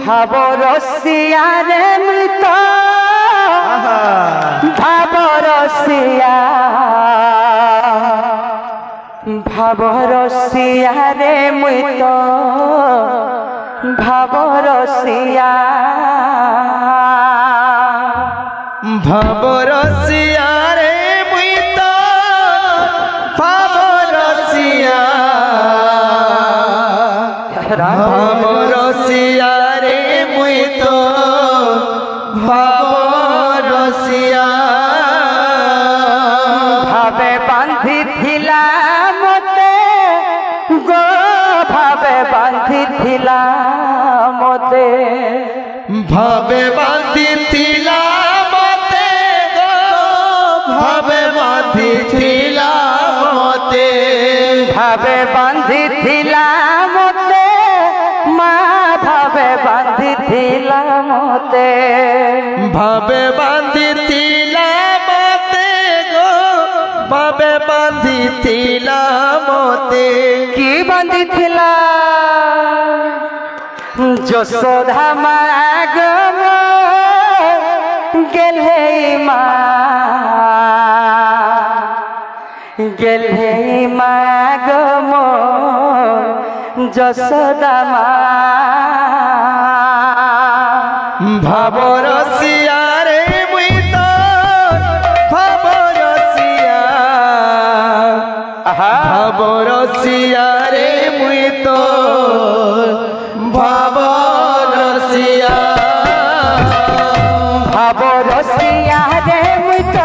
ভাবরসিয়ারে মৃত ভাবরসিয়া ভাবরসিয়ারে মৃত ভাবরসিয়া ভাবরসিয়ারে মৃত ভাবরসিয়া ভাবরসিয়ারে মৃত ভাবরসিয়া ভাবে বাঁধিথিলা মতে গো ভাবে বাঁধিথিলা মতে ভাবে বাঁধিথিলা মতে গো ভাবে বাঁধিথিলা মতে ভাবে বাঁধিথিলা মতে মা ভাবে বাঁধিথিলা মতে ভাবে বাঁধিথিলা মতে গো ভাবে বাঁধিথিলা মতে কি বাঁধিথিলা যশোদা মা গো গেলে মা গেলে মা গো যশোদা মা ভাবরসিয়ারে মৃত ভাবরসিয়া ভাবরসিয়ারে মৃত ভাবরসিয়া ভাবরসিয়া রে মৃত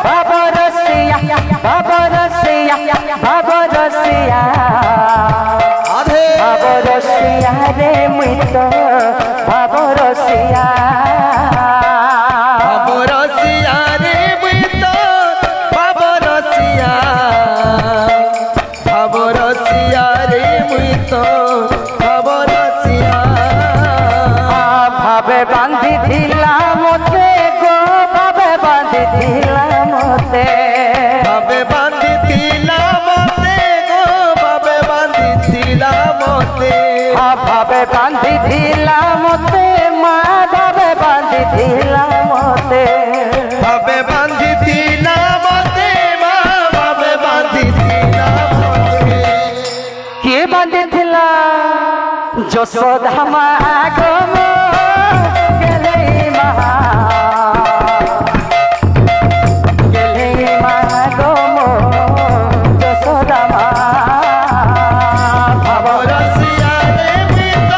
ভাবরসিয়া ভাবরসিয়া ভাবরসিয়া আধে ভাবরসিয়া রে মৃত ভাবরসিয়া ভাবরসিয়ারে মৃত ভাবরসিয়া ভাবরসিয়ারে মৃত ভাবরসিয়া ভাবে বাঁধিথিলা মতে গো ভাবে বাঁধিথিলা মতে ভাবে বাঁধিথিলা মতে গো ভাবে বাঁধিথিলা মতে ভাবে বাঁধিথিলা মতে মা ভাবে বাঁধিথিলা মতে ভাবে বাঁধিথিলা মতে মা ভাবে বাঁধিথিলা মতে কে বাঁধিথিলা যশোদা মা গো গেলে মা গেলে মা গো যশোদা মা ভাবরসিয়ারে মৃত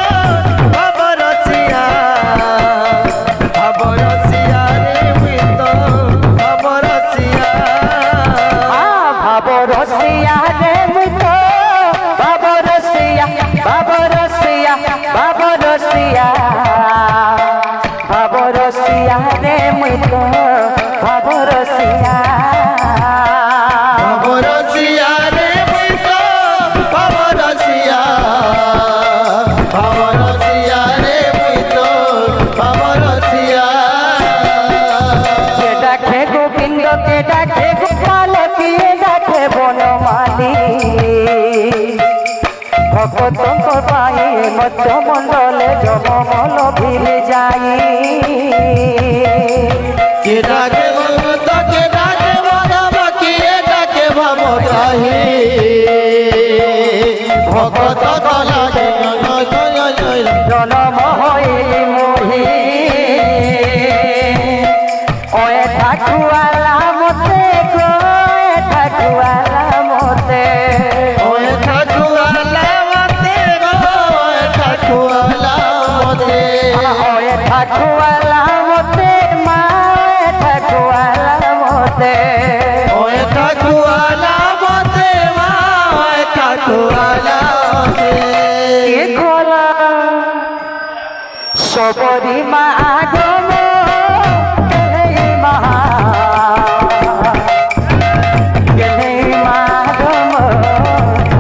ভাবরসিয়া ভাবরসিয়ারে মৃত ভাবরসিয়া ভাবরসিয়া রে মৃত ভাবরসিয়া ভাবরসিয়া ভাবরসিয়া ভাবরসিয়া রে মৃত ভাবরসিয়া ভাবরসিয়ারে মৃত ভাবরসিয়া ভাবরসিয়ারে মৃত ভাবরসিয়া কে ডাকে গোবিন্দ কে ডাকে গোপাল কে ডাকে বনমালী ভক্তঙ্ক পাই মধ্য মণ্ডলে জমমল ভিড়ে যাই কে ডাকে ভগত কে ডাকে মাধব কে ডাকে ভবগ্রাহী ভগত লাগে জনম হইলি মোহি ওয়ে ঠাকুয়ালা মতে গো ঠাকুয়ালা মতে ওয়ে ঠাকুয়ালা মতে গো ঠাকুয়ালা মতে ওয়ে ঠাকুয়ালা মতে মা ঠাকুয়ালা মতে ওয়ে ঠাকুয়ালা মতে মা ওয়ে ঠাকুয়ালা মতে কে খোলা সবরি মা গো গেলে মা গেলে মা গো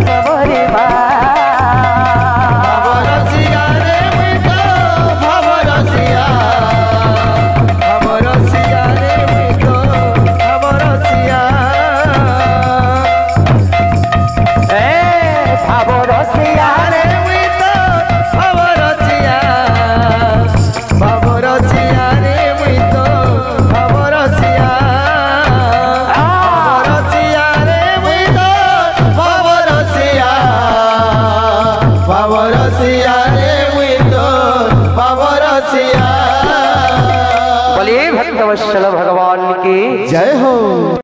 সবরি মা ভাবরসিয়ারে মৃত ভাবরসিয়া ভাবরসিয়ারে মৃত ভাবরসিয়া ভাবরসিয়া রে মৃত ভাবরসিয়া বাবরসিয়া রে মুই তোর বাবরসিয়া। बोलिए भक्तवत्सल भगवान की जय हो।